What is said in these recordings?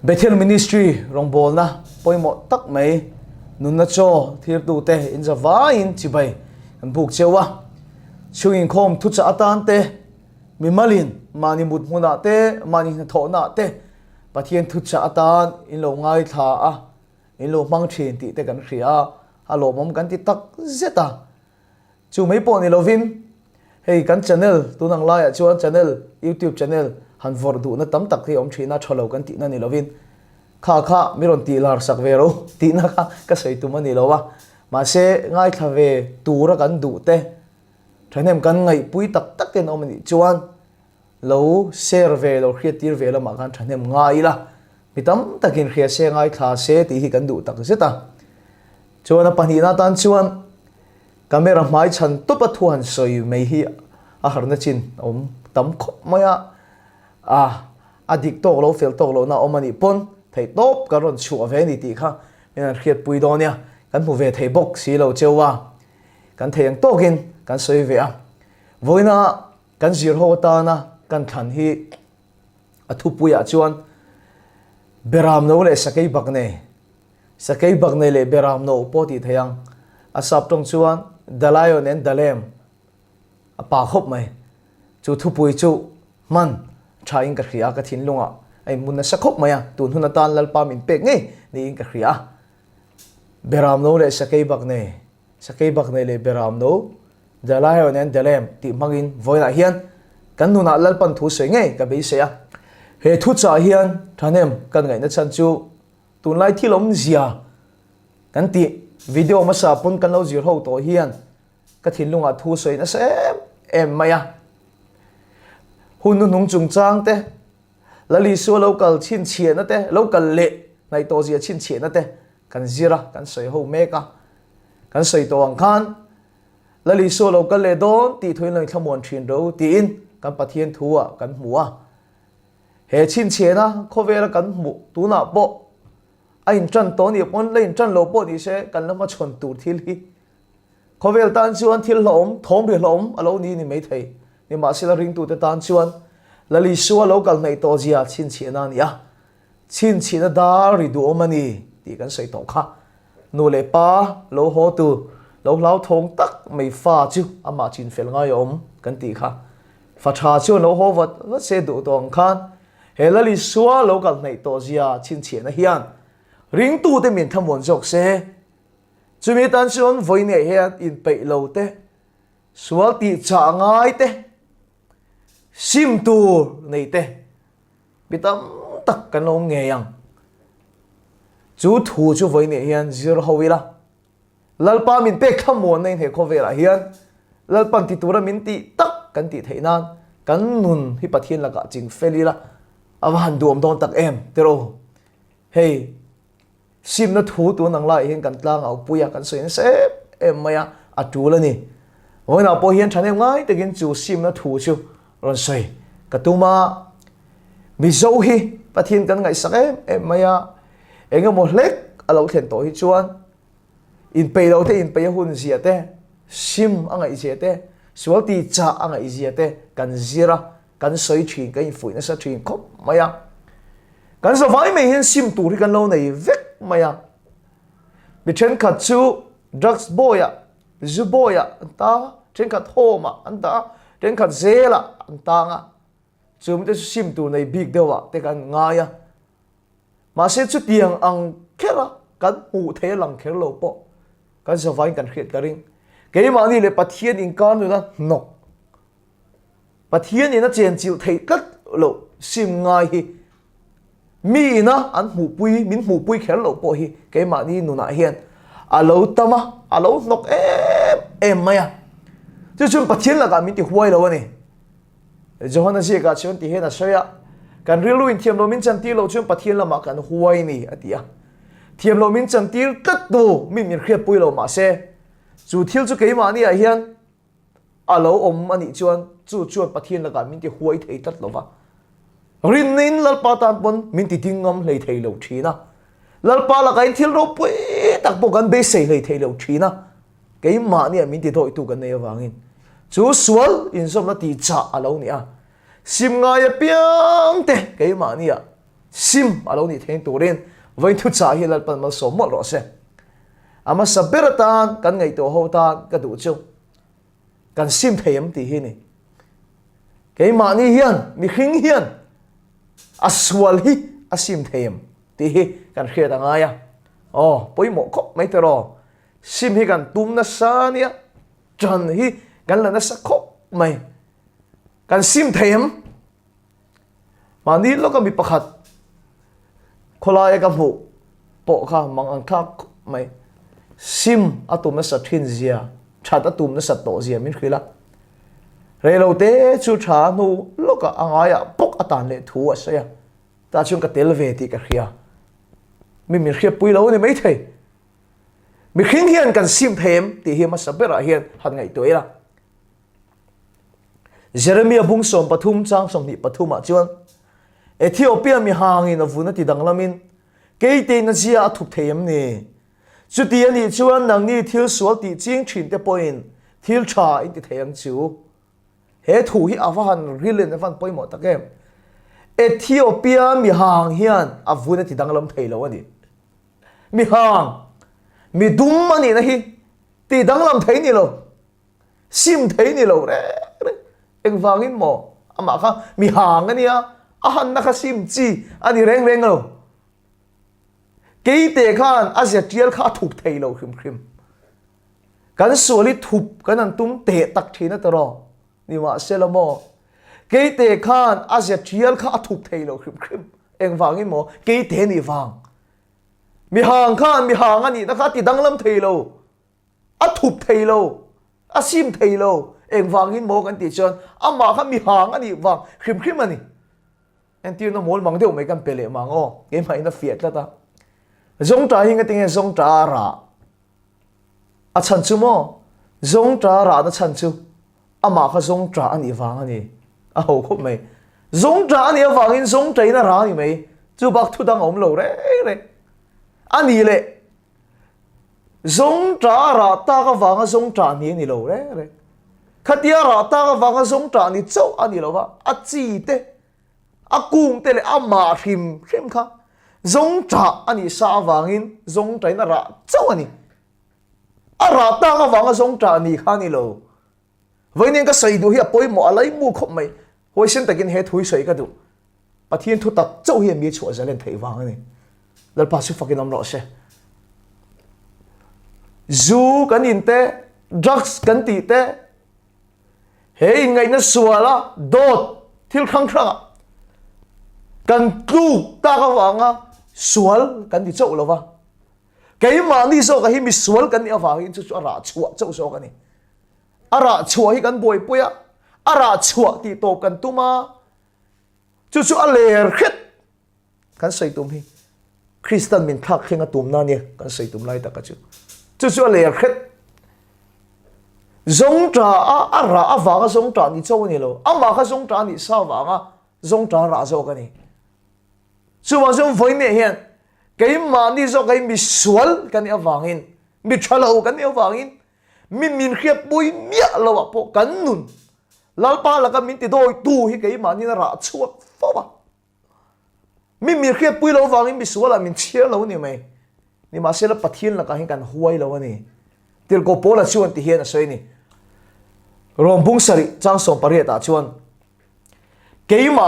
Bethel ministry rong bol na pawimawh tak mai nun na cho thir tu te in zawa in chibai kan buk chewa chungin khom thu cha atan te mimalin mani mut huna te mani hnathawh na te Pathian thu cha atan in lo ngai tha a in lo mang thin ti te kan hria a lo mom kan ti tak zeta Chumai po ni lovin hey kan channel tunang lai a chuan channel YouTube channel han vor du na tam tak hi om thina tholo kan ti na ni lovin kha miron ti lar sak ve ro ti na ka sei tu mani lowa ma se ngai tha ve tura kan du te thanem kan ngai pui tak tak ten om ni chuan lo share ve lo khriat tir ve la ma kan thanem ngai la mitam takin khria se ngai tha se ti hi kan du tak zeta chuan a pani na tan chuan camera mai chan to pathuan soi mai hi a harna chin om tam khop maya adik tok lo fel tok lo na omani pon thei top karon chu ave ni ti kha men khiat pui do nia kan mu ve thei bok si lo chewa kan thei ang tokin kan soi ve a voina kan zir ho ta na kan than hi athu puya chuan Beramno le Sakeibaknei le Beramno poti theyang asap tong chuan dalayon en dalem apa khop mai chu thu pui chu man thain ka khria ka thin lunga ai munna sakhop maya tun huna tan lalpa min pek nge ni in ka khria Beramno le Sakeibaknei le Beramno dalayon en dalem ti mangin voina hian kan nuna lalpan thu sei nge ka be se a he thu cha hian thanem kan ngai na chan chu tun lai thilom zia kan ti video ma sa pun kan lo zir ho to hian ka thin lunga thu sei na se em maya hun nung chung chang te lali so local chin chianna te local le nai to zia chin chianna te kan zira kan sei ho meka kan sei to ang khan lali so local le don ti thoin lai thamon thin ro ti in kan Pathian thuwa kan muwa he chin chianna khovela kan mu tu na po ain chan to ni pon lein chan lo po ni se kan lama chon tur thil hi khovel tan chuan thil hlom thom bi hlom alo ni ni mai thei ni ma sila ring tu te tan chuan lali suwa local nei to zia chin chianna nia chin chianna da ri du omani ti kan sei to kha nu le pa lo ho tu lo lau thong tak mai fa chu ama chin fel ngai om kan ti kha fa tha chu lo ho wat se du tong khan he lali suwa local nei to zia chin chianna hian ring tu te min thamon jok se chumi tan chuan voine hian in pe lo te sual ti cha ngai te sim tu nei te bitam tak kan lo nge yang chu thu chu voine hian zero howila lalpa min pe khamon nei he khovela hian lalpan ti tura min ti tak kan ti theinan kan nun hi Pathian laka ching felila awan duam don tak em tero hey sim na thu tu nang lai hian kan tlang au puya kan soin se em maya atula ni oina po hian thane ngai takin chu sim na thu chu ron soi katuma mi zo hi Pathian kan ngai sak em maya enga mo hlek alo thlen to hi chuan in pe lo te in pe hun zia te sim angai zia te sualti cha angai zia te kan zira kan soi thin kan fui na sa thin khop maya kan so vai me hian sim tu ri kan lo nei vek maya mi chen khat chu drugs boya zu boya ta chen khat homa anta chen khat zela anta nga chum te sim tu nei big dewa te kan nga ya ma se chu tiang ang khera kan hu the lang kher lo po kan so vai kan khret ka ring ke ma ni le Pathian in kan na nok Pathian in a chen chiu thei kat lo sim ngai hi mi na an mu pui min mu pui khel lo po hi ke ma ni nu na hian alo tama alo nok em maya chu chum Pathian la ka mi ti huai lo ni johana ji ka chon ti he na soya kan rilu in thiam lo min chan ti lo chum Pathian la ma kan huai ni atia thiam lo min chan ti kat do min min khre pui lo ma se chu thil chu ke ma ni a hian alo om ani chuan chu Pathian la ka min ti huai thei tat lo wa rin nin lalpa tan pon min ti tingam lei thei lo thina lalpa la kain thil ro pui tak bo kan be sei lei thei lo thina ke ma ni min ti thoi tu kan nei awangin chu sual in som na ti cha alo ni a sim nga ya piang te ke ma ni a sim alo ni theng turin vain thu cha hi lal pan mal som mo ro se ama saberatan kan ngai to ho ta ka du chu kan sim theyam ti hi ni ke ma ni hian mi khing hian aswal hi asim theyam ti hi kan khia da nga ya pawimawh khop mai te ro sim hi kan tum na sa nia chan hi kan la na sa khop mai kan sim theyam ma ni lo ka mi pakhat kholai ka mu po kha mang ang thak mai sim atum na sa thin zia that atum na sa to zia min khila relo te chu tha nu lo ka angaya pok atan le thu asaya ta chung ka tel ve ti ka khia mi khia pui lo ni mai thei mi khing hian kan sim them ti hi ma sabera hian han ngai toira Jeremiah bung som pathum chang som ni pathuma chuan Ethiopia mi hangin avuna ti danglamin keite na zia thup them ni chuti ani chuan nang ni thil sual ti ching thin te point thil tha in ti theyang chu he thu hi awan rilen awan poimo takem Ethiopia mi hang hian avuna ti danglam theilo ani mi hang mi dum ani na hi ti danglam thei ni lo sim thei ni lo re eng wangin mo ama kha mi hang ania ahan na kha sim chi ani reng reng lo keite khan azia tial kha thuk thei lo khim khim kan suali thup kan an tum te tak thina taro ni wa selamo keite khan azia tial kha thuk thei lo khim khim eng wangin mo keite ni wang mi hang khan mi hang ani na kha ti danglam thei lo a thup thei lo a sim thei lo eng wangin mo kan ti chon ama kha mi hang ani wang khim khim ani en ti no mol mang deu mai kan pele mango ke mai na fiat la ta zong ta hinga tinge zong ta ra a chan chu mo zong ta ra na chan chu ama kha zong ta ani wang ani a ho khop mai zong ta ani wangin zong tai na ra ni mai chu bak thu dang om lo re re ani le zong ta ra ta ka wanga zong ta ni lo re re khatia ra ta ka wanga zong ta ni chau ani lo wa a chi te a kung te le ama him him kha zong ta ani sa wangin zong tai na ra chau ani a ra ta ka wanga zong ta ni kha ni lo voinin ka sai du hi poimo alai mu khop mai hoi sen takin he thui sai ka du Pathian thu tak chau hi mi chu zalen thei wang ani lal pa su fakin am ro se zu kan in te drugs kan ti te he ngai na suala dot thil khang khang kan tu ta ka wanga sual kan ti chau lova kai ma ni so ka hi mi sual kan ni awang chu chu ara chua chau so ka ni ara chua hi kan boi puya ara chua ti to kan tuma chu chu aler khet kan sai tum hi Christian min thak khenga tum na ni kan sai tum lai ta ka chu chu aler khet zong tra a ra awanga zong tra ni chau ni lo ama kha zong tra ni sa wanga zong tra ra zo ka ni chu ma zong voi ne hian cái mà đi zo cái mi sual kan ni awangin mi thalo kan ni awangin mi min khiap bui mia lo wa po kan nun lalpa la ka min ti doi tu hi cái mà ni na ra chuak fo ba mi min khiap pui lo awangin mi sual la min chia lo ni mai ni ma se la Pathian la ka hin kan huai lo ni til ko pola chuan ti hian a soi ni rompung sari chang som pariat ta chuan cái mà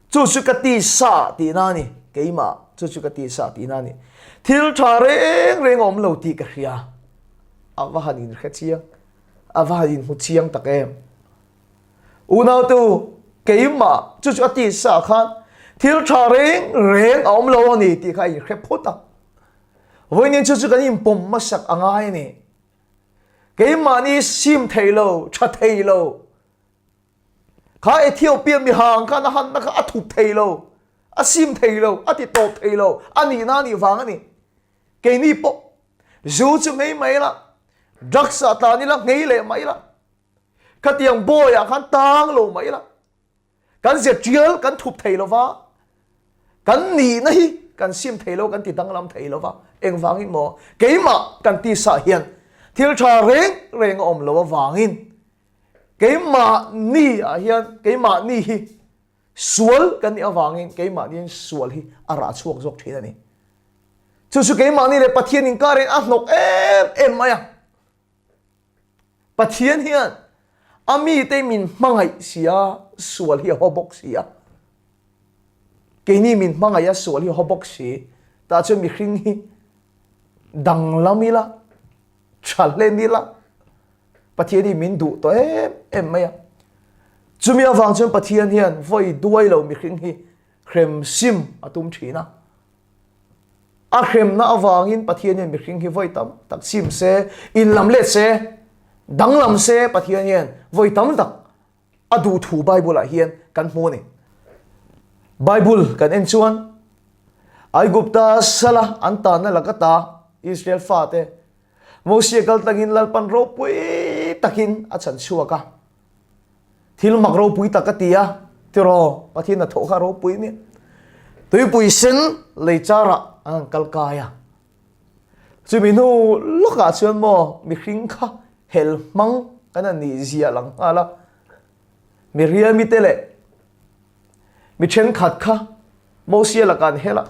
chu su ka ti sa ti na ni cái mà chu ka ti sa ti na ni thil tha reng om lo ti ka hria awa hanin kha chiang awa hanin hu chiang tak em unau tu cái mà chu ka ti sa khan thil tha reng om lo ni ti khai khep phota với nên chu ka nim pom ma sak angai ni cái mà ni sim thei lo cha thei lo kha Ethiopia mi hang kha na han na kha athup thei lo a sim thei lo a ti top thei lo ani na ni wang ani ke ni po zu chu ngei mai la drugs ta ni la ngei le mai la ka tiang boy a khan tang lo mai la kan zet trial kan thup thei lo wa kan ni na hi kan sim thei lo kan ti dang lam thei lo wa eng wangin mo ke ma kan ti sa hian thil tha reng om lo wangin cái mà ni à hiền cái mà ni hi sual kan ni awangin keima ni sual hi ara chuak jok thina ni chu keima ni le Pathian in karin a hnok em maya Pathian hian ami te min mangai sia sual hi hobok sia keini min mangai a sual hi hobok si ta chu mi hring hi dang lamila chale ni la Pathian hi min du to em maya chumi awang chun Pathian hian voi duai lo mi hring hi khrem sim atum thina a khrem na awangin Pathian hian mi hring hi voi tam tak sim se in lam let se dang lam se Pathian hian voi tam tak adu thu Bible a hian kan hmu ni Bible kan en chuan ai gupta sala anta na lakata Israel fa te Moses kal tangin lalpan ro pui takin a chan chuaka thil mak ro pui takatia tiro Pathian na thoka ro pui ni tui pui sen le chara ang kalkaya chumi nu loka chuan mo mi hring kha hel mang kana ni zia lang ala mi ria mi tele mi chen khat kha Moses la kan hela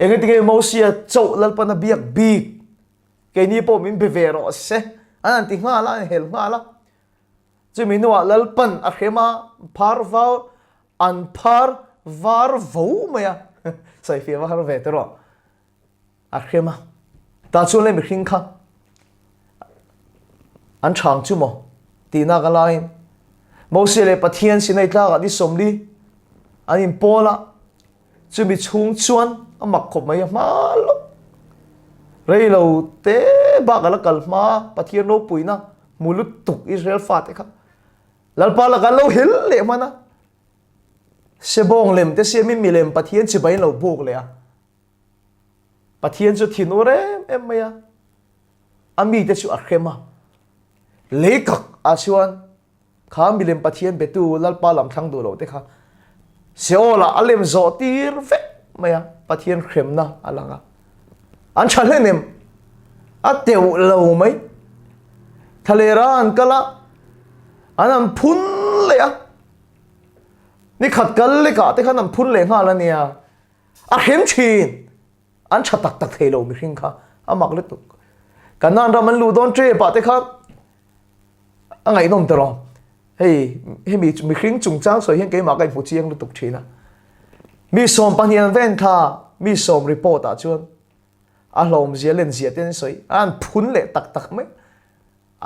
engeti Moses chau lalpana biak big ke ni po min bevero se an ti nga la hel nga la chumi nu lalpan a khema phar vaw an phar var vo maya sai fi var ve tro a khema ta chu le mi hring kha an chang chu mo ti na ga lain Moses le Pathian sinai tla ga di somli an in pola chu mi chung chuan a mak khop mai ma lo rei lo te ba ga la kal ma Pathian no puina mulut tuk Israel fa te kha lalpa la ga lo hil le mana se bong lem te se mi lem Pathian chi bai lo bok le a Pathian chu thinore em maya ami te chu a khema lekak asuan kha milem Pathian betu lalpa lam thang do lo te kha seola alem zo tir ve maya Pathian khremna alanga an chalenem ateu lo mai thalera an kala anam phun le a ni khat kal le ka te khanam phun le nga la nia a khem chin an chatak tak thelo mi hring kha amak le tuk kanan raman lu don tre pa te kha angai nom tero hey mi hring chung chang so hian ke ma kai pu chiang lu tuk thina mi som Pathian ven tha mi som report a chuan a hlom zia len zia ten soi an phun le tak tak mai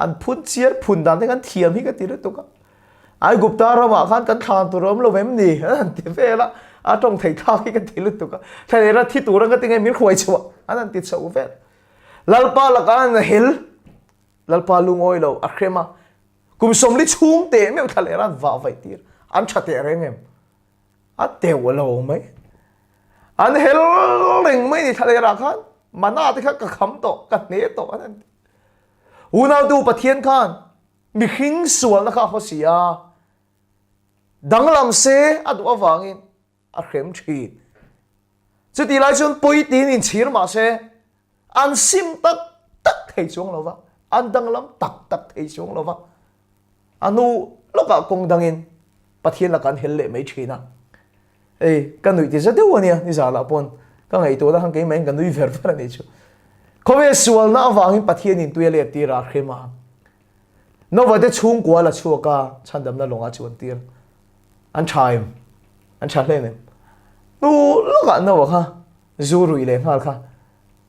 an phun chiar phun dan te kan thiam hi ka ti le tuka ai gupta rama khan kan than tu rom lo vem ni an ti vela a tong thei tha hi ka ti le tuka thai ra thi tu rang ka tingai mir khoi chuwa an ti chau vel lalpa la kan hil lalpa lungoi lo a khrema kum som li chung te me thale ran wa vai tir an chate rengem a teu lo mai an hel reng mai ni thale ra khan mana te kha ka kham to ka ne to an unau tu Pathian khan mi hring sual na kha hosia danglam se adu awangin a khrem thi chuti lai chun poi tin in chir ma se an sim tak tak thei chung lo wa an danglam tak tak thei chung lo wa anu loka kong dangin Pathian la kan hel le mai thina ei kan nui ti za deu ania ni za la pon ka ngai to da hang ke men kan nui ver ver ni chu khove sual na awangin Pathian in tuile ti ra khema no va de chung kwa la chuka chandam na longa chuan tir an chaim an chale ne nu loka no kha zurui le ngal kha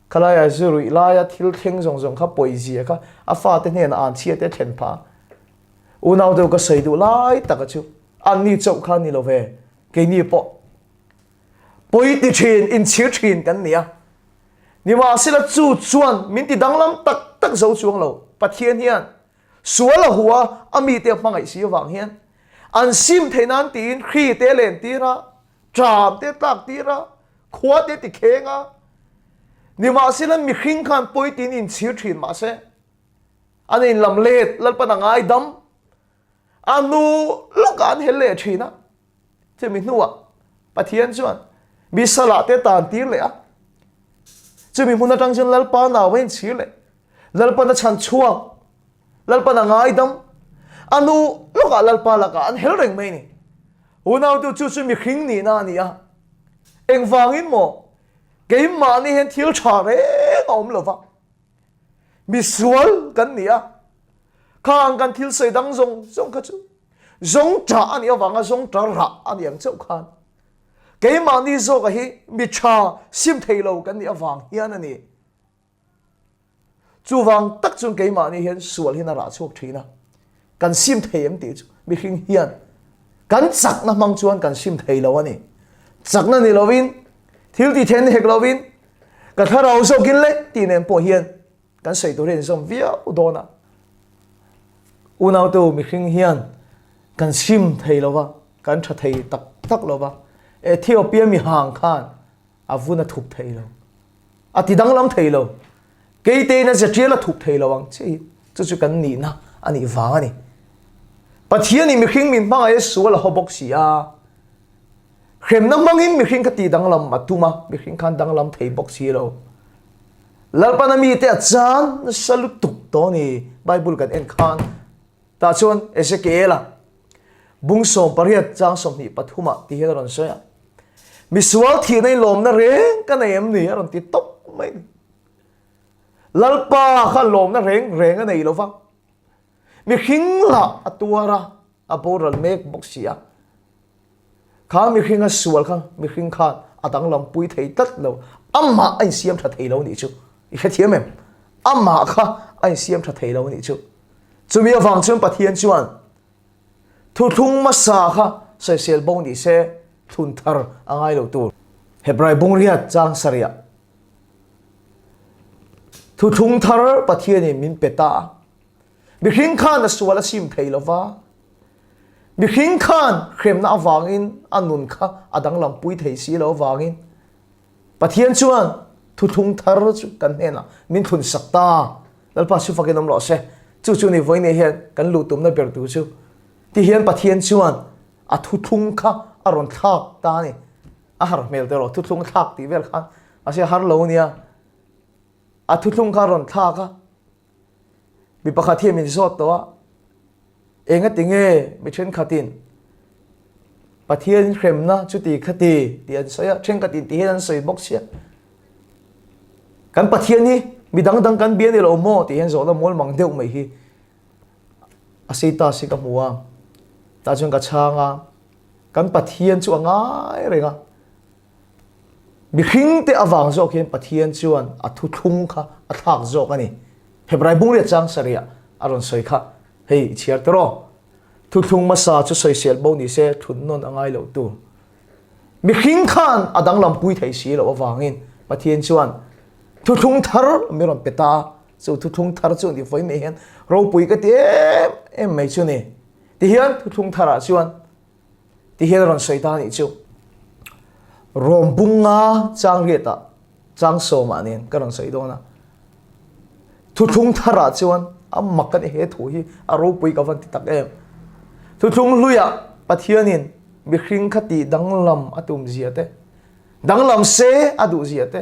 khala ya zurui la ya thil theng jong jong kha poizia kha afa te ne na an chia te then pa unau de ka sei du lai ta ka chu an ni chau kha ni lo ve ke ni po poi ti thin in chir thin kan nia ni ma sila chu chuan min ti danglam tak tak zo chuang lo Pathian hian suala huwa ami te mangai si wang hian an sim theinan tin khri te len tira tram te tak tira khwa te ti khenga ni ma sila mi hring khan poi tin in chir thin ma se an in lam let lalpa na ngai dam anu lokan hele thina che mi nuwa Pathian chuan mi sala te tan tir le a chumi huna tang chen lalpa na wen chir le lalpa na chan chuang lalpa na ngai dam anu loka lalpa laka an hel reng mai ni unau tu chu chu mi khing ni na ni a eng wangin mo cái mà ni hen thiếu trả re om lo va mi sual kan ni a khang kan thil sei dang zong ka chu zong trả ani awanga zong trả ra ani ang chau khan cái mà ni zo ka hi mi cha sim thei lo kan ni awang hian ani chu wang tak chung cái mà ni hen sual hin a ra chok thina kan sim thei em ti chu mi khing hian kan chak na mang chuan kan sim thei lo ani chak na ni lovin thiếu thì thiên hek lovin cả thà rau sâu kín lệ thì nên bỏ hiền cái sợi tổ hiền xong vía u na unau tu mi khinh hiền cái sim thầy lo va cái thật thầy tắc tắc lo va Ethiopia mi hàng khan avuna thup thầy lo thì đăng lắm thầy lo cái tên nó sẽ chia là thup thầy lo vang chứ chú cái nihna anh vang anh Pathian ni mi khinh min bang ai số là hobok si a khem nang mangin mi khing khati danglam atuma mi khing khan danglam thei box hi lo lalpanami te chan salut tuk to ni bible kan en khan ta chon ezekiela bungsom pariat chang som ni pathuma ti heron soya mi sual thi nei lom na reng kan em ni aron ti top mai lalpa khan lom na reng nei lo fa mi khing la atuara aboral mek box ya khá mi khinh a sual khang mi khinh khan adang lam pui thei tat lo amma anh siam tha thei lo ni chu i kha thiam em amma kha anh siam tha thei lo ni chu chumi awang chum pathian chuan thu thung ma sa kha sai sel bong ni se thun thar angai lo tu hebrai bong riat chang saria thu thung thar pathian ni min peta mi khinh khan a sual a sim thei lo wa mi khing khan khrem na awangin anun kha adang lam pui thei si lo awangin pathian chuan thu thung thar chu kan hena min thun sakta lalpa su fakinom lo se chu ni voine hian kan lutum na ber tu chu ti hian pathian chuan a thu thung kha aron thak ta ni a har mel te ro thu thung thak ti vel khan ase har lo nia a thu thung kha ron thak a mi pakha thiam in zot to enga tinge mi chen khatin pathian khrem na chu ti khati ti an soya chen khatin ti han soi box ya kan pathian ni mi dang kan bian lo mo ti han zo la mol mang deuh mai hi asita sika muwa ta chung ka changa kan pathian chu angai renga mi khing te awang zo khen pathian chuan a thu thung kha a thak zo ka ni hebrai bung le chang saria aron soi kha hei chiar tro thu thung ma sa chu soi sel bo ni se thun non angai lo tu mi khing khan adang lam pui thei si lo awangin pathian chuan thu thung thar mi ron peta chu thu thung thar chu ni foi me hen ro pui ka te em mai chu ni ti hian thu thung thara chuan ti hian ron soi ta ni chu rom bunga chang rieta chang so ma nen ka ron soi do na thu thung thara chuan amakan he thu hi aro pui ka van ti tak em thu thung luya pathianin mi khring khati danglam atum ziate danglam se adu ziate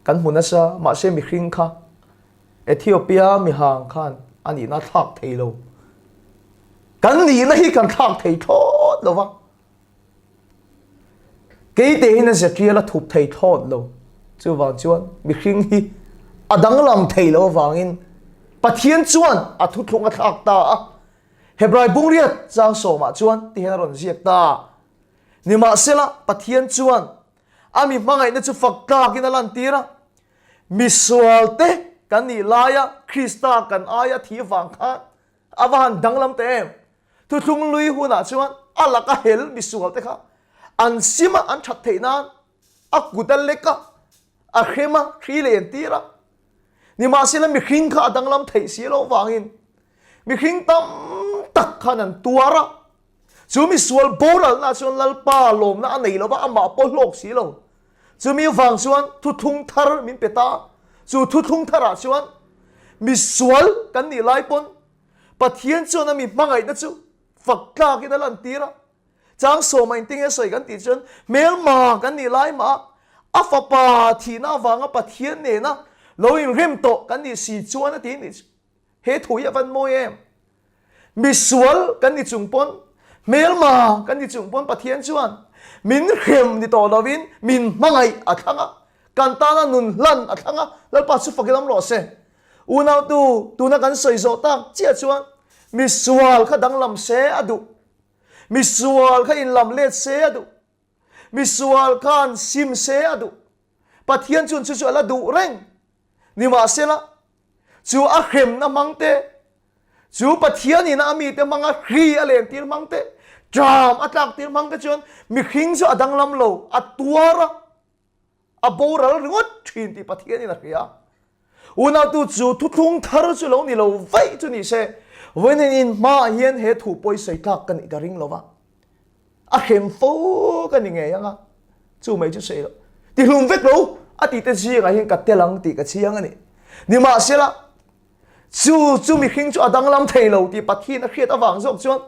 kan munasa ma se mi khring kha Ethiopia mi hang khan ani na thak theilo kan ni na hi kan thak thei thot lo wa ke te hin se triala thup thei thot lo chu wang chuan mi khring hi adanglam theilo wangin pathian chuan a thu thung a thak ta hebrai bungriat chang so ma chuan ti hen ron ziak ta ni ma sela pathian chuan ami mangai na chu fakta kin alan tira mi sualte kan ni laya Krista kan aya thi wang kha awan danglam te thu thung lui huna chuan alaka hel mi sualte kha an sima an that theina akudal leka a khema khilen tira ni ma sila mi khing kha danglam thei si lo wangin mi khing tam tak khanan tuara chu mi sual boral na chuan lalpa lom na nei lo ba ama polok si lo chu mi wang chuan thu thung thar min peta chu thu thung thara chuan mi sual kan ni lai pon pathian chuan mi mangai na chu fakka ki dalan tira chang so main ting e soi kan ti chuan mel ma kan ni lai ma afapa thina wanga pathian ne na loin rem to kan ni si chuan ti ni he thuya van mo em mi sual kan ni chungpon mel ma kan ni chung pon Pathian chuan min khem ni to lovin min mangai athanga kan ta na nun lan athanga lalpa chu fakilam lo se unau tu na kan soi zo tak chia chuan mi sual kha danglam se adu mi sual kha in lam let se adu mi sual khan sim se adu Pathian chun chu ala du reng ni ma se la chu a khem na mangte chu Pathian ni na mi te manga khri alen tir mangte jam atak tir mangte chuan mi khing chu adang lam lo atuara abora ringot thin ti Pathian ni na khia una tu chu thu thung thar chu lo ni lo vai chu ni se when in ma hian he thu poi sei tak kan i ring lova a khem fo kan ni nge yanga chu mai chu sei lo ti hlum vek lo a ti te chi nga hian ka telang ti ka chiang ani ni ma se la chu mi khing chu adang lam thei lo ti Pathian a khiat awang jok chuan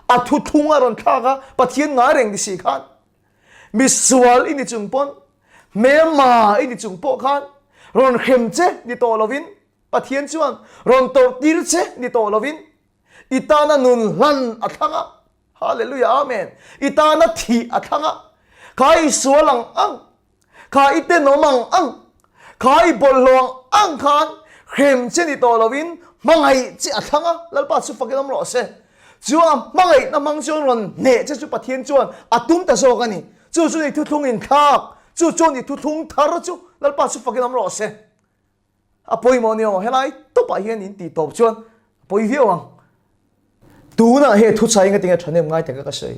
a thu thunga ron thaka Pathian nga reng di si khan mi sual ini chungpon me ma ini chungpo khan ron khem che ni to lovin Pathian chuan ron to tir che ni to lovin itana nun lan athanga hallelujah amen itana thi athanga kai sualang ang kai ite nomang ang kai bolong ang khan khem che ni to lovin mangai chi athanga lalpa chu fakilam lo se chuan mangai na mang chuan ron ne che chu Pathian chuan atum ta so kani chu ni thu thung in thak chu ni thu thung thar chu lalpa chu fakilam lo se a pawimawh ni helai to pa hian in ti top chuan poi hiawang tu na he thu chai nga tinga thanem ngai te ka sei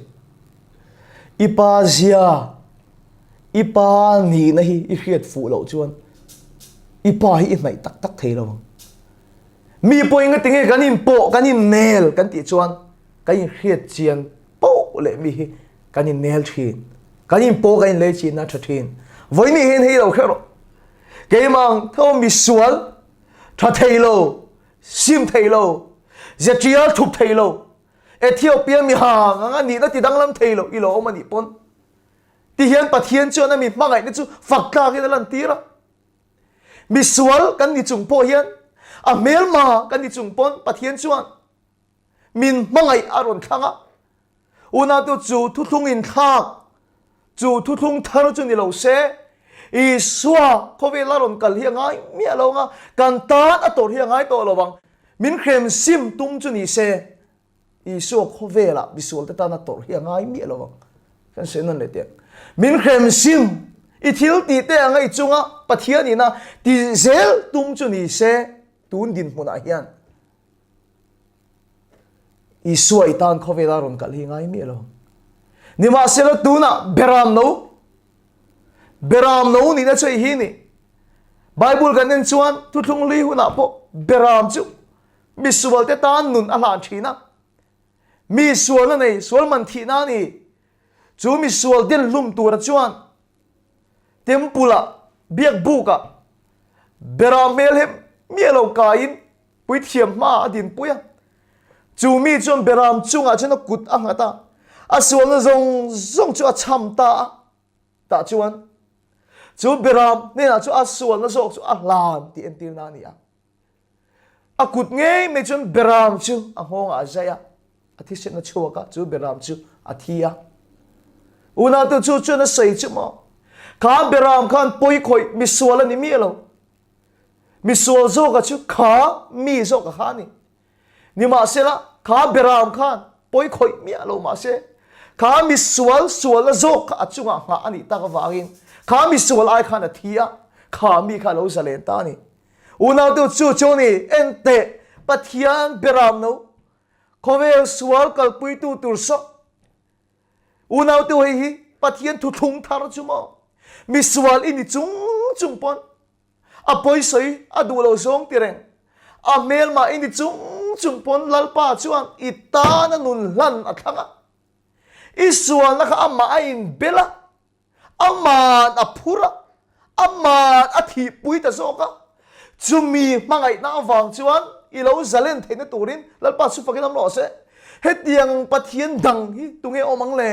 ipa zia ipa ni na hi I khiat fu lo chuan ipa hi mai tak tak thei lo mi poi nga tinge kanin po kanin nel kan ti chuan kain khiat chian po le mi hi kanin nel thin kanin po kain le chin na thathin voi ni hen hei lo khero ke mang tho mi sual tha thei lo sim thei lo zetia thup thei lo Ethiopia mi ha nga ni na ti danglam thei lo I lo ma ni pon ti hian Pathian chuan na mi mangai ni chu fakta ki lan tira mi sual kan ni chung po hian a mel ma kan ni chung pon Pathian chuan min mangai aron thanga una tu chu thu thung in thak chu thu thung thar chu ni lo se Isua khove laron kal hi ngai mi lo nga kan ta ator hi ngai to lo bang min khem sim tum chu ni se Isua khove la visual ta na tor hi ngai mi lo bang kan se nan le te min khem sim I thil ti te ngai chunga Pathian ni na ti zel tum chu ni se tun din huna hian Isua itan khove laron kal hi ngai mi lo ni ma se lo tu na Beramno ni na chei hi ni Bible kan nen chuan thu thung li huna po beram chu mi sual te tan nun a hlan thina mi sual na nei sual man thi na ni chu mi sual den lum tur chuan tempula biak buka beram mel hem mi lo kain pui thiam ma adin puya chu mi chuan beram chunga chena kut angata a sual na zong chu a cham ta chuan chu beram ne na chu a sual na zok chu a hlan ti entil na ni a kut nge me chun beram chu a hong a zaya a thi set na chu ka chu beram chu a thia una tu chu na sei chu mo ka beram khan poi khoi mi sual ni mi lo mi sual zo ka chu kha mi zo ka kha ni ma se la ka beram khan poi khoi mi lo ma se ka mi sual zo ka chunga nga ani ta ka wangin kha mi sual ai khan a thia kha mi kha lo zalen ta ni una tu chu ni ente Pathian Beramno khove sual kal pui tu tur so una tu hi Pathian thu thung thar chu mo mi sual ini chung pon a poi soi a du lo zong tireng a mel ma ini chung pon lalpa chuan itana nun lan athanga Isua na ka ama ain bela aman apura aman athi pui ta zoka chumi mangai na awang chuan I lo zalen theina turin lalpa su fakilam lo se hetiang Pathian dang hi tunge omang le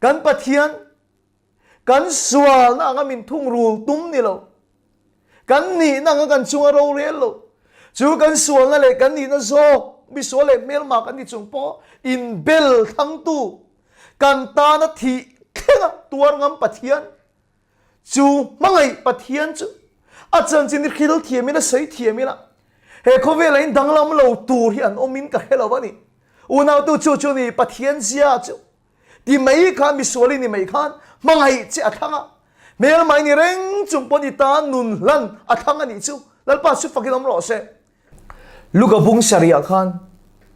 kan Pathian kan sual na nga min thung rul tum ni lo kan ni na nga kan chunga ro re lo chu kan sual na le kan ni na zo mi so le mel ma kan ni chung po in bel thang tu kan ta na thi khenga tuar ngam Pathian chu mangai Pathian chu a chan chin ni khil thiamina sei thiamina he khove lain danglam lo tur hi an omin ka helawani unau tu chu chu ni Pathian zia chu ti mai khan mi soli ni mai khan mangai chi athanga mel mai ni reng chung po ni ta nun lan athanga ni chu lalpa su fakilam ro se luka bung sharia khan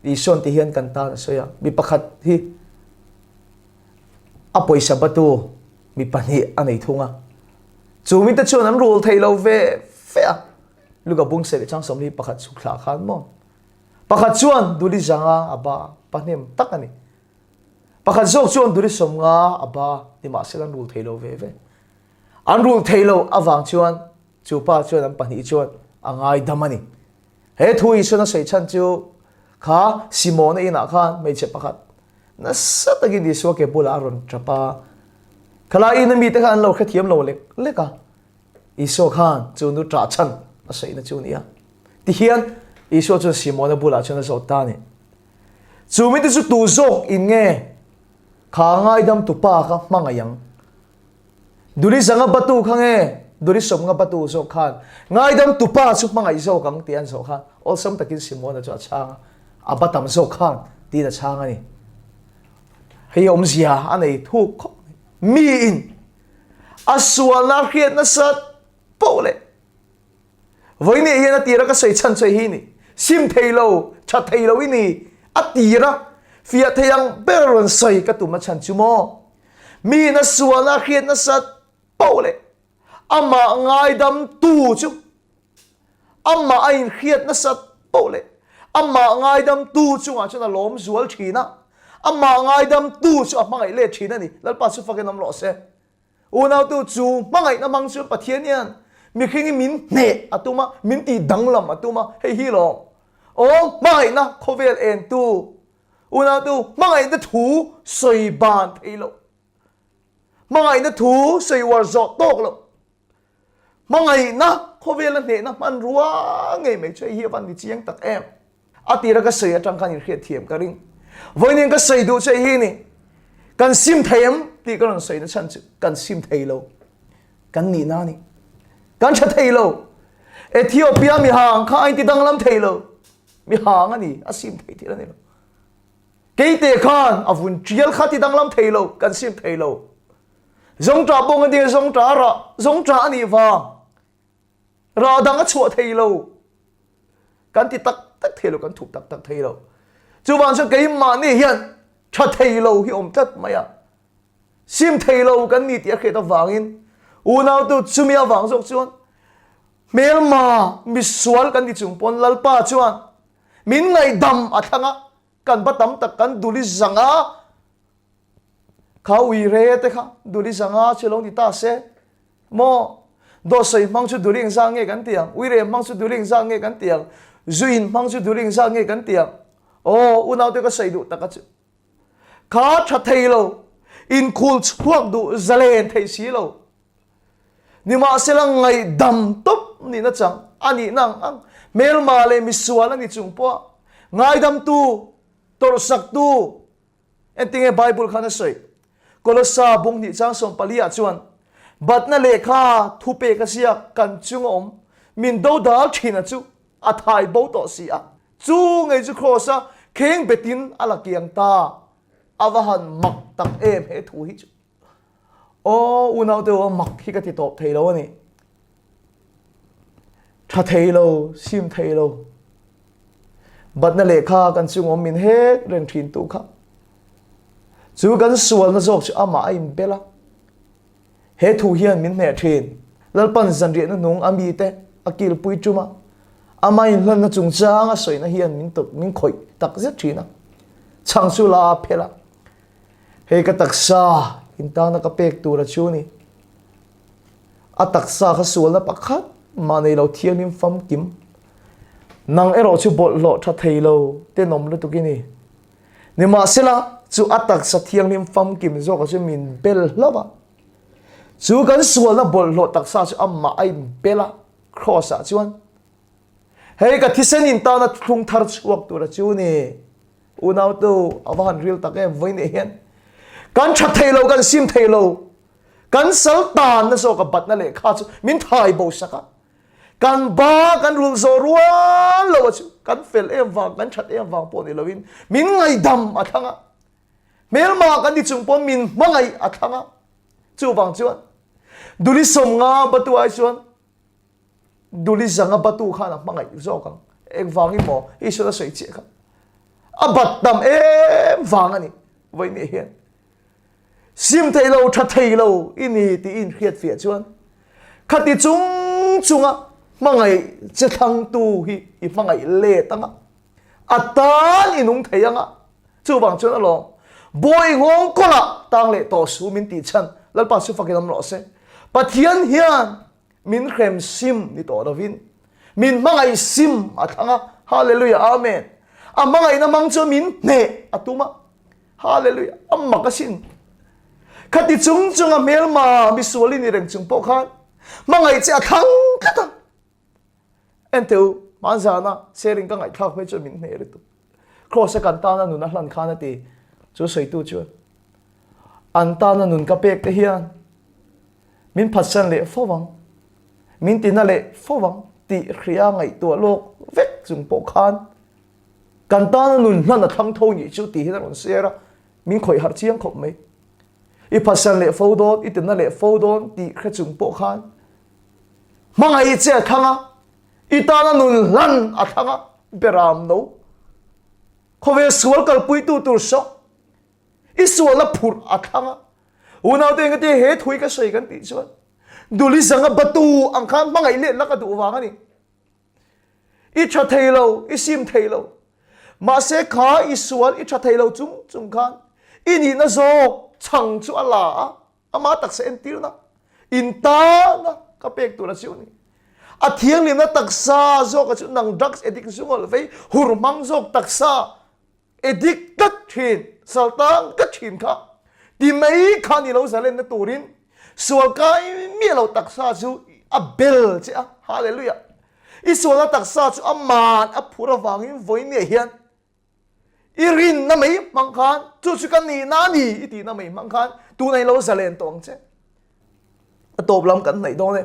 ison ti hian kan ta so ya mi pakhat hi apoi sabatu mi pani anei thunga chu mi ta chuan an rule thei lo ve fe luka bung se chang som ni pakhat su khla khan mo pakhat chuan duli zanga aba panem tak ani pakhat zok chuan duli som nga aba ni ma selan rule thei lo ve an rule thei lo awang chuan chu pa chuan an pani chuan angai damani he thui suna sei chan chu kha simon ina khan mai che pakhat na satagi di so ke bula ron trapa khala in mi te khan lo kha thiam lo le ka iso khan chu nu tra chan a sei na chu nia ti hian iso chu simon bula chuna so ta ni chu mi te chu tu zok in nge kha ngai dam tu pa kha mangayang duli zanga batu khange duri som nga batu so khan ngai dam tu pa chu mangai zo kang tian so khan all some takin simon cha changa abatam so khan ti na changa ni hei om zia anei thu mi in aswal na khiat na sat pole voine hian atira ka sei chan chei hi ni sim theilo cha theilo ini atira fia theyang beron sei ka tu ma chan chu mo mi na swal na khiat na sat pole ama ngai dam tu chu ama ain khiat na sat pole ama ngai dam tu chu nga chana lom zual thina ama ngai dam tu chu amangai le thina ni lalpa su faken nam lo se unau tu chu mangai na mang chu Pathian yan mi khingi min ne atuma min ti danglam atuma hei hi lo o mangai na khovel en tu unau tu mangai na thu soi ban theilo mangai na thu soi war zo tok lo mangai na khovel ne na man ruwa ngai me chei hi van ni chiang tak em atira ka sei atang kan khiat thiam ka ring voinin ka sei du chei hi ni kan sim thayam ti kan sei na chan chu kan sim thailo kan nihna ni kan cha thailo Ethiopia mi hang kha ai ti danglam thailo mi hang ani asim thei ti ani keite khan avun trial kha ti danglam thailo kan sim thailo zong tra bong adi zong tra ra zong tra ani wa ra dang a chua thailo kan ti tak tak thailo kan thuk tak tak thailo chu ban chu ke ma ni hian cha thailo hi om tat maya sim thailo kan ni ti a kheta wangin unau tu chumia wang zok chuan melma mi swal kan di chung pon lalpa chuan min ngai dam athanga kan batam tak kan duli zanga kha ui re te kha duli zanga chelong di ta se mo do sei mang chu duli sang nge kan tiang ui re mang chu duli sang nge kan tiang zuin mang chu duli sang nge kan tiang o unau te ka sei du tak chu kha tha thailo in khul chuak du zalen thei si lo ni ma selang ngai dam top ni na chang ani nang ang mel ma le mi sual ani chung po ngai dam tu tor sak tu entinge bible khana sei kolosa bung ni chang som palia chuan bat na lekha thupe ka sia kan chung om min do da thina chu a thai bo to si a chu ngai chu khosa kheng betin ala kiang ta awahan mak tak em he thu hi chu o unau te o mak hi ka ti top thei lo ani tha thei lo sim thei lo bat na lekha kan chung om min he ren thin tu kha chu kan sual na jok chu ama im bela he thu hian min me thin lalpan zan ri na nung ami te akil pui chuma ama in hlan na chung chang a soi na hian min tok min khoi tak zet thina chang chu la phela he ka taksa inta na ka pek tu ra chu ni a taksa kha sual na pakhat ma nei lo thiam nim fam kim nang ero chu bol lo tha thei lo te nom lu tu ki ni ni ma sela chu atak sa thiang nim fam kim zo ka chu min bel lova chu kan sual na bol lo taksa chu amma ai bela cross a chuan hei ka thisen in ta na thung thar chuak tu ra chu ni unau tu awan ril tak em voi ne hian kan that thei lo kan sim thei lo kan sal tan na so ka bat na le kha chu min thai bo saka kan ba kan rul zo ruan lo chu kan fel em wang kan that em wang po ni lovin min ngai dam athanga mel ma kan di chung pon min mangai athanga chu wang chuan duli som nga batu ai chuan duli zanga batu khana mangai zo kang ek wangi mo isura sei che kha abat dam em wang ani voi ne hian sim thei lo that thei lo ini ti in khiat fia chuan khati chung chunga mangai che thang tu hi i mangai le tanga atan inung theianga chu wang chuan alo boy ngong kola tang le to su min ti chan lal pa su fakinam lo se Pathian hian min khem sim ni to rovin min mangai sim athanga hallelujah amen amangai na mang chu min ne atuma hallelujah amma ka sin khati chung chunga melma miswali ni reng chung po khan mangai che athang khata enteu manzana sharing ka ngai thak pe chu min ne re tu cross kan ta na nu na hlan khana ti chu sei tu chu an ta na nun ka pek te hian min phasan le fowang min tina le fowang ti khria ngai tu lok vek chung po khan kan ta na nun hlan na thang tho ni chu ti hin ron sera min khoi har chiang khop mai i phasan le fodon i tina le fodon ti khre chung po khan mangai che thanga i ta na nun hlan a thanga Beramno khove sual kal pui tu tur so Isua la phur a thanga unau te ngati he thui ka sei kan ti chuan duli zanga batu ang khan mangai le la ka du wang ani i tha thailo i sim thailo ma se kha isual i tha thailo chung khan ini na zo chang chu ala ama tak se entir na in ta na ka pek tu la chu ni a thiang lim na taksa zo ka chu nang drugs addict zungol ve hurmang zok taksa addict kat thin saltang kat thin kha ti mai khani lo zalen na turin sual kai mi lo taksa chu a bel che a hallelujah isual taksa chu aman a phura wangin voi ne hian irin na mai mangkhan chu kan ni na ni iti na mai mangkhan tu nei lo zalen tong che a top lam kan nei do ne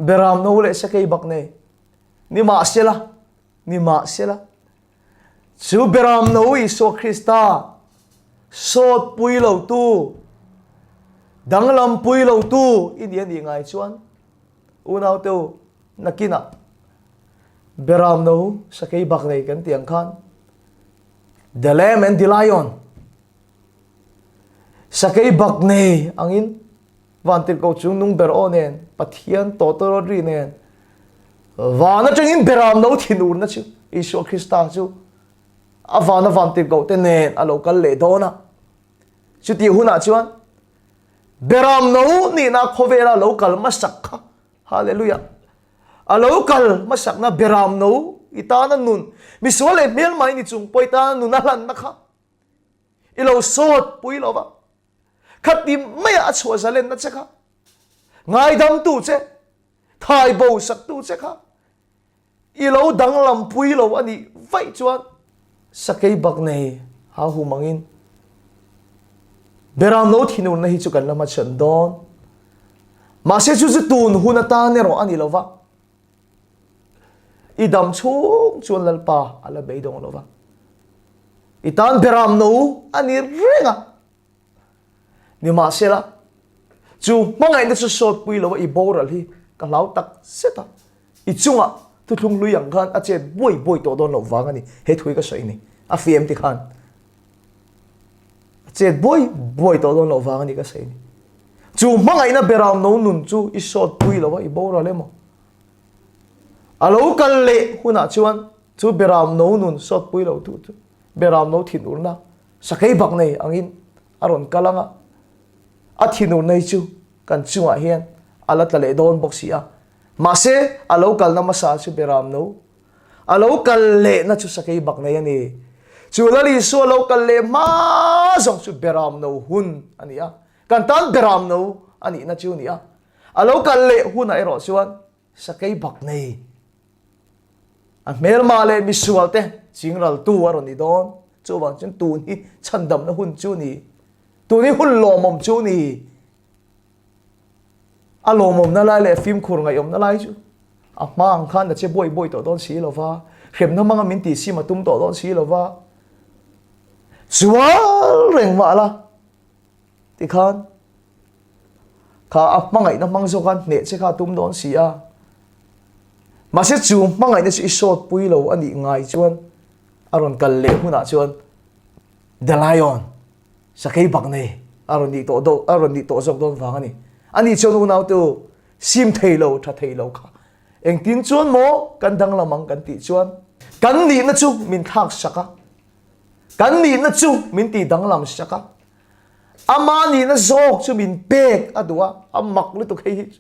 Beramno le Sakeibaknei ni ma sela chu Beramno Isua Krista sot pui lo tu danglam pui lo tu indian di ngai chuan unau tu nakina Beramno Sakeibaknei kan tiang khan the lamb and the lion Sakeibaknei angin vantir ko chung nung bero nen Pathian totoro ri nen vana changin Beramno thinur na chu Isua Krista chu avana vantir ko te nen a local le dona chu ti huna chuan Beramno ni na khovera local masakha hallelujah a local masakna Beramno itana nun miswale mel mai ni chung poita nun hlan na kha ilo sot pui lova khati mai a chua zalen na chekha ngai dam tu che thai bo sak tu che kha i lo dang lam pui lo ani vai chuan Sakeibaknei ha hu mangin Beramno thinur na hi chu kan lama chan don ma se chu tun huna ta ne ro ani lova i dam chung chuan lalpa ala beidong lova itan Beramno ani renga ni ma sela chu mangai na chu sot pui lo i boral hi ka lau tak seta i chunga tu thung lu yang khan a chen boi to don lo wang ani he thui ka sei ni a fm ti khan a chen boi to don lo wang ani ka sei ni chu mangai na Beramno nun chu i sot pui lo i boral emo alo kal le huna chuan chu Beramno nun sot pui lo tu Beramno thinur na Sakeibaknei angin aron kalanga athinur nei chu kan chunga hian ala tale don boxia mase alo kal na masa chu Beramno alo kal le na chu Sakeibaknei ani chu lali so alo kal le ma zong chu Beramno hun ani a kan tan Beramno ani na chu ni a alo kal le hun a ero chuan Sakeibaknei a mel ma le mi sual te chingral tu aron ni don chu wang chen tu ni chandam na hun chu ni tu ni hun lo mom chu ni a lo mom na lai le phim khur ngai om na lai chu a mang khan na che boy boy to don si lo wa khem na manga min ti si ma tum to don si lo wa sual reng ma la ti khan kha ap mangai na mang zo kan ne che kha tum don si a mà sẽ chú mang ngày nay sẽ short pui lâu anh đi ngay chuan aron kal le huna chuan the lion Sakeibaknei aron đi to zok don vang anh đi chuan unau tu sim thei lâu tha thei lâu kha eng tin chuan mo kan dang lamang kan ti chuan kan ni na chu min thak saka kan ni na chu min ti dang lam saka ama ni na zok chu min pek adua amak lu tu khei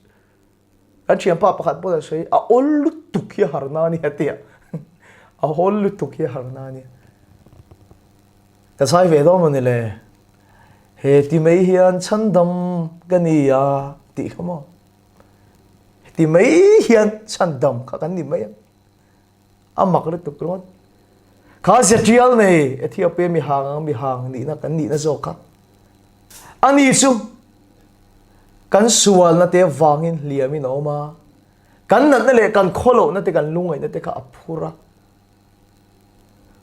kan chiam pa pakhat bo sei a ol tukhi harna ni hatia a hol tukhi harna ni ta sai ve do mon le he ti mei hian chandam kania ti khamo ti mei hian chandam kha kan ni mai a mak lu tuk ron kha setial nei Ethiopia mi hang ni na kan ni na zo kha ani chu kan sual na te wangin liami no ma kan na le kan kholo na te kan lungai na te ka aphura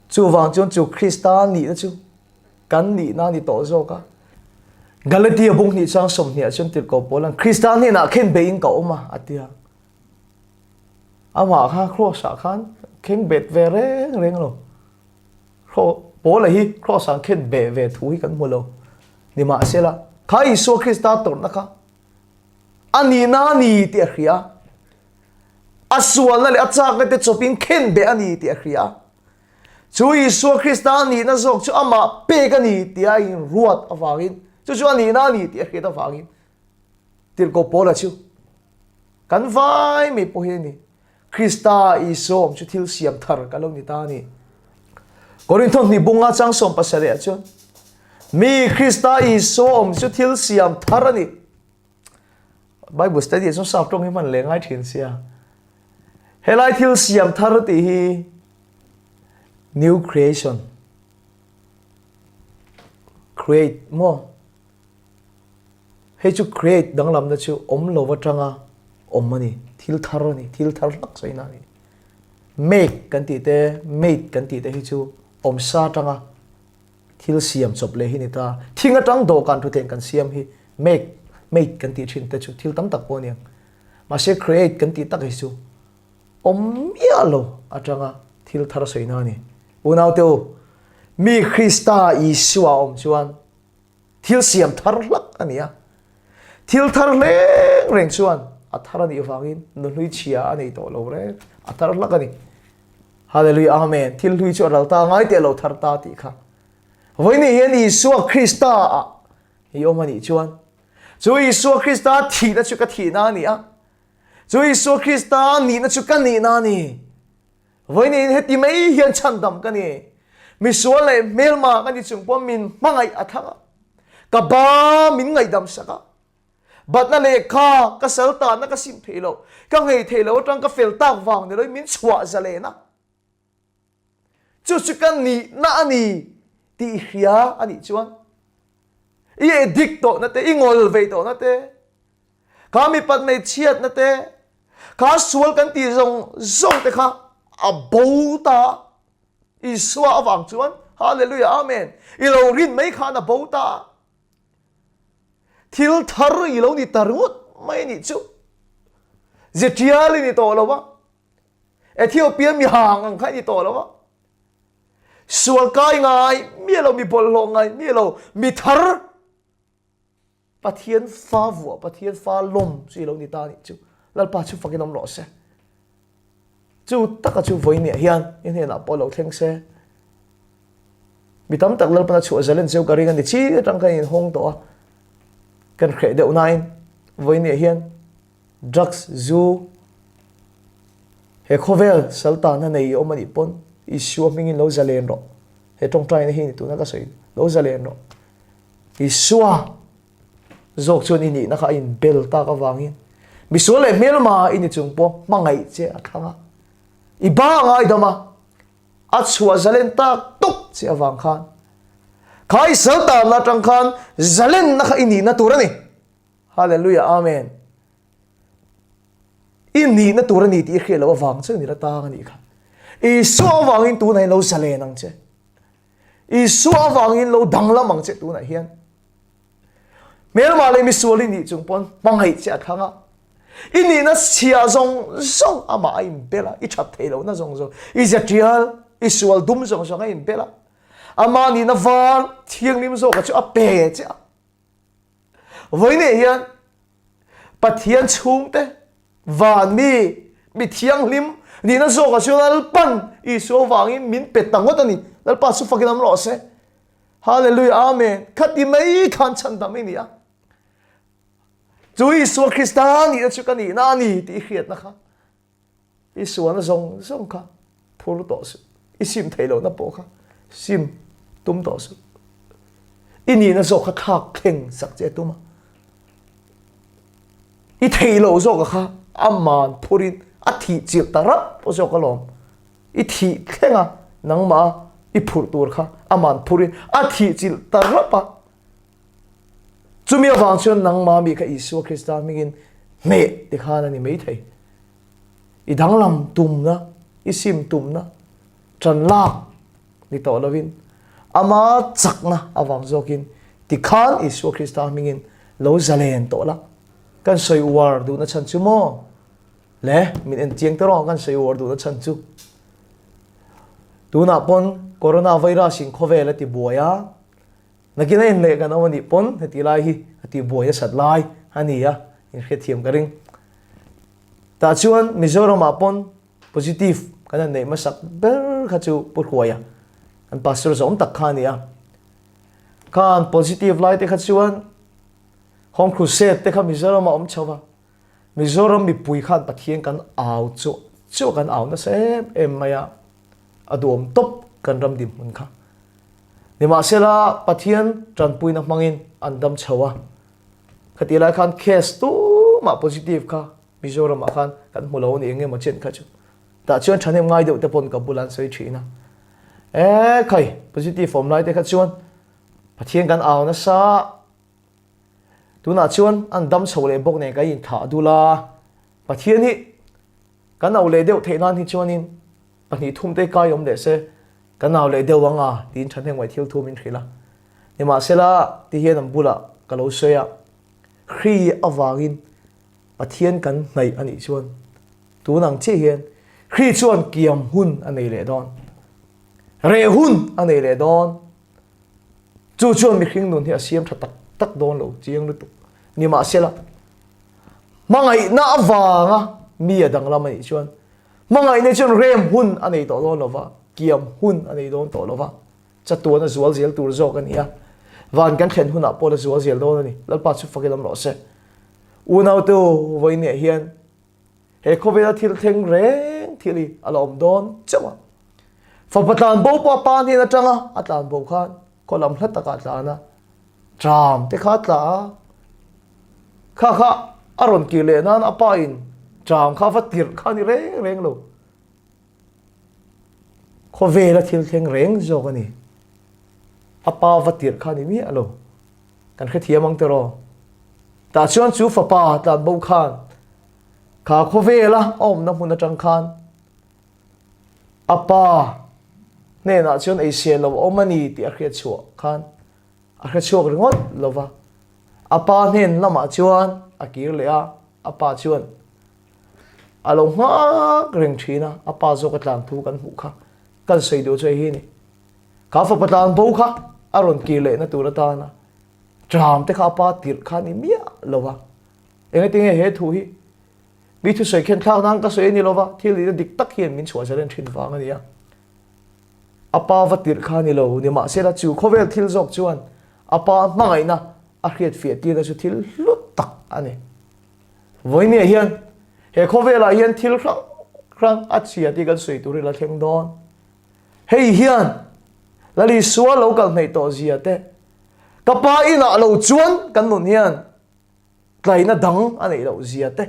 chu wang chon chu Krista ni na chu kan ni na ni to zo ka Galatia bung ni chang som ni chon til ko polan Krista ni na khen be in ka oma atia ama kha cross a khan khen bet ve reng lo kho po la hi cross a khen be ve thu hi kan mulo ni ma sela kha Isua Krista tor na kha ani na ni ti khia asual na le achak na te chopin khen be ani ti khia chu Isua Krista ni na zok chu ama pe ka ni ti a in ruat awangin chu ani na ni ti khia ta wangin til ko pola chu kan vai mi po hi ni Krista isom chu thil siam thar ka lo ni ta ni Korinthon ni bunga chang som pasare chu mi Krista isom chu thil siam thar ani Bible study so sa trong hi man le ngai thin sia helai thil siam thar ti hi new creation create mo he chu create dang lam na chu om lo wa tanga om mani thil thar ni thil thar lak sai na ni make kan ti te made kan ti te hi chu om sa tanga thil siam chop le hi ni ta thinga tang do kan thu ten kan siam hi make kan ti thin te chu thil tam tak po niang ma se create kan ti tak hi chu om ya lo atanga thil thar sai na ni unau te mi Krista Isua om chuan thil siam thar lak ania thil thar reng chuan athar ani wangin nu hlui chia ani to lo re athar lak ani hallelujah amen thil hlui chu ral ta ngai te lo thar ta ti kha voini hian Isua Krista hi om ani chuan chu Isua Krista thi na chu ka thi na ni a chu Isua Krista ni na chu ka ni na ni voini heti mai hian chandam ka ni mi sual le melma ka ni chung pom min mangai athanga ka ba min ngai dam saka bat na le kha ka sal ta na ka sim thelo ka ngei thelo tang ka fel tak wang ne loi min chwa za le na chu chu ka ni na ani ti hria ani chuan i dicto na te ingol ve to na te ka mi pat nei chiat na te ka sual kan ti zong te kha a bouta Isua awang chuan hallelujah amen i lo rin mai kha na bouta thil thar i lo ni tarut mai ni chu zetiali ni to lo wa Ethiopia mi hang ang khai ni to lo wa sual kai ngai mi lo mi bol lo ngai mi lo mi thar Pathian fa vua Pathian fa lom si lo ni ta ni chu lal pa chu fakin om lo se chu taka chu voi ni hian in he na polo theng se mi tam tak lal pa chu zalen zeu kari kan ni chi tang kan in hong to kan khe de unain voi ni hian drugs zu he khovel salta na nei o mani pon Isua mingin lo zalen ro he tong trai na hi ni tu na ka sei lo zalen ro Isua zok chuan ini na kha in bel ta ka wangin mi so le melma ini chung po mangai che athanga iba ngai dama at chua zalen tak tuk si awang khan khai salta na tang khan zalen na kha ini na turani hallelujah amen ini na turani ti khelo awang che ni ra ta ni kha isu awang in tu nai lo zalen ang che isu awang in lo danglam ang che tu na hian mer ma le mi suali ni chung pon pangai cha khanga ini na chia zong zong ama im bela I chat thelo na zong zong Israel Isual dum zong zong im bela ama ni na van thiang nim zo ka chu ape cha với này hiền Pathian chung te van mi thiang lim ni na zo ka chu al pan Isua wangin min pet tangot ani dal pa su fakinam lo se hallelujah amen khati mai khan chan dam ni ya chú Isua Krista ni na chu ka ni na ni ti khiat na kha Isua na zong zong kha phur to su isim thailo na po kha sim tum to su ini na zo kha khak theng sak che tuma I thailo zo ka kha aman phurin athi chil tara po zo ka lom I thi thenga nangma I phur tur kha aman phurin athi chil tara pa chumi awang chuan nangma mi kha Isua Krista mingin me ti khana ni mei thei I danglam tum na isim tum na tran lak ni to lovin ama chakna awang zokin ti khan Isua Krista mingin lo zalen to la kan soi war du na chan chu mo le min en chiang taro kan soi war du na chan chu tu na pon coronavirus in khovel ti boya nakina in le kan awani pon heti lai hi ti boya sat lai ani ya in khe thiam ka ring ta chuan Mizoram pon positive kana nei ma sak ber kha chu put khoya an pastor zom tak khani ya kan positive lai te kha chuan hong crusade te kha Mizoram om chawa Mizoram mi pui khan Pathian kan aw chu kan aw na se em maya adom top kan ram dim mun kha nima sela Pathian tran pui na mangin andam chawa khati lai khan case tu ma positive kha Mizoram khan kan mulo ni enge ma chen kha chu ta chuan thanem ngai deuh te pon ka bulan soi thina khai positive form lai te kha chuan Pathian kan aw na sa tu na chuan an dam chhole bok ne ka in tha dula Pathian hi kan aw le deuh theinan hi chuan in pani thum te kai om le se kan aw le deuh wanga tin thanem wai thil thum in thila nima sela ti hian am bula ka lo soya khri awangin Pathian kan nei ani chuan tu nang che hian khri chuan kiam hun anei le don re hun anei le don chu chuan mi khring nun hi asiam tha tak don lo chiang lu tu ni ma sela mangai na awanga mi adang lam ani chuan mangai ne chuan rem hun anei to don lova kiam hun anei don to lova chatu na zual zel tur zo kan ya van kan khen hun a pol zual zel don ani lalpa chu fakilam lo se unau tu voi ne hian he khovela thil theng reng thili alom don chawa fa patan bo pa pa ni na tanga atan bo khan kolam hlataka tlana tram te kha tla kha aron ki le nan apa in tram kha fa tir kha ni reng lo khovela thil theng reng zo ka ni apa va tir kha ni mi alo kan khe thiamang te ro ta chuan chu fa pa ta bo khan kha khovela om na mun atang khan apa ne na chuan ei se lo omani ti a khriat chu khan a khriat chu ringot lova apa nen lama chuan a kir le a apa chuan alo ma reng thina apa zo ka tlang thu kan hu kha kan sei do chei hi ni ka fa patan bo kha aron ki le na tur ta na tram te kha pa tir kha ni mia lova enge tinge he thu hi bi thu sei khen thang nang ka sei ni lova thil ni dik tak hian min chwa jaren thin wang ani ya apa va tir kha ni lo ni ma se la chu khovel thil jok chuan apa mangai na a khiat fi ti la chu thil lut tak ani voi ni hian he khovela hian thil krang a chia ti kan sei tur la thleng don hei hian lali suwa local nei to zia te kapa ina lo chuan kan nun hian tlai na dang anei lo zia te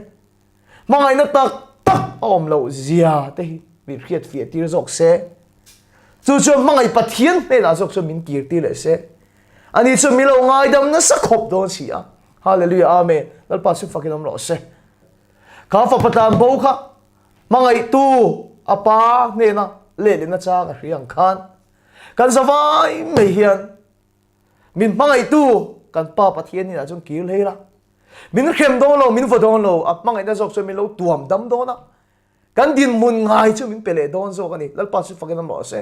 mangai na tak om lo zia te mi khiat fi tir jok se chu chu mangai pathian ne la jok chu min kir ti le se ani chu mi lo ngai dam na sa khop don si a hallelujah amen dal pa su fakinom lo se ka fa patan bo kha mangai tu apa ne na le le na cha ka riang khan kan zawai me hian min mangai tu kan pa pathian ni na chung kil heila min khem do lo min vodon lo ap mangai na jok chu min lo tuam dam do na kan din mun ngai chu min pele don zo kani lal pa su fakinom lo se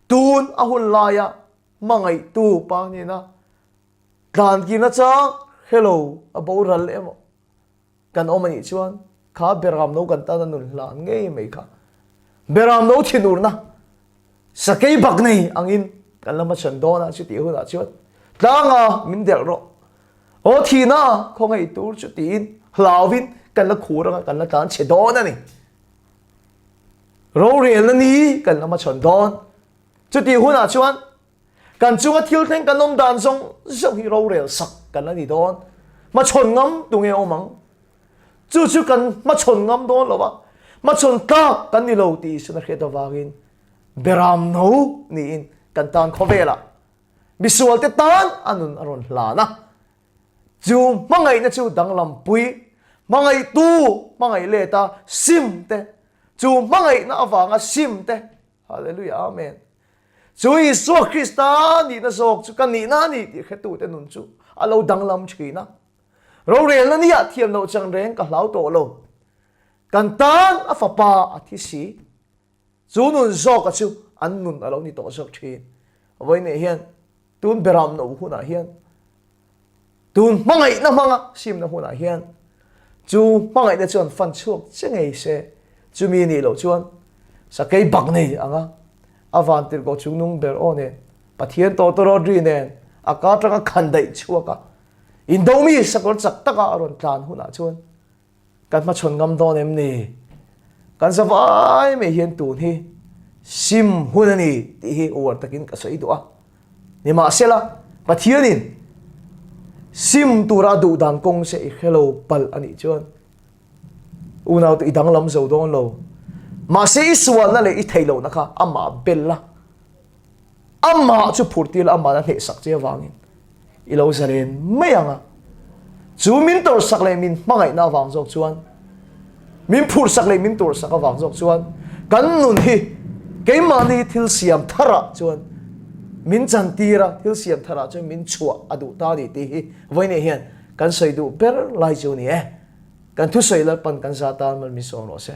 tun ahun laya mangai tu pa ni na kan ki na cha hello abo ral emo kan omani chuan kha Beramno kan ta nun lan ngei mai kha Beramno thinur na Sakeibaknei angin kan lama chandona chu ti huna chuan tlanga min del ro o thina khongai tur chu tin hlawin kan la khura kan la tan chedona ni ro rel na ni kan lama chandon chu ti huna chuan kan chunga thil theng kan nom dan song song hi ro rel sak kan la ni don ma chon ngam tunge omang chu chu kan ma chon ngam don lo ba ma chon ta kan ni lo ti suna kheta wagin Beramno ni in kan tan khovela visual te tan anun aron hlana chu mangai na chu danglam pui mangai tu mangai leta sim te chu mangai na awanga sim te hallelujah amen chu Isua Krista ni na sok chu kan ni na ni ti khetu te nun chu alo danglam china ro rel na ni a thiam no chang reng ka hlau to lo kan tan a fa pa a thi si chu nun zok a chu an nun alo ni to zok thin voi ne hian tun Beramno huna hian tun mangai na manga sim na huna hian chu mangai na chuan fan chuak chengei se chu mi ni lo chuan Sakeibaknei anga avantir go chungnung ber one Pathian to to rodri ne akatra ka khandai chuaka indomi sakor chak taka aron tlan huna chuan kan ma chon ngam don em ni kan zawai me hian tun hi sim hunani ti hi or takin ka sai duwa ni ma sela Pathianin sim tura du dan kong se hello pal ani chuan unaw to idang lam zo don lo ma se iswa na le I thailo na kha ama bella ama chu phurtil ama na he sak che wangin ilo zaren mayanga chu min tor sak le min mangai na wang jok chuan min phur sak le min tor sak wang jok chuan kan nun hi keimani thil siam thara chuan min chan tira thil siam thara chuan min chua adu ta ni ti hi voine hian kan sei du ber lai chu ni e kan thu sei la pan kan sa ta man mi so no se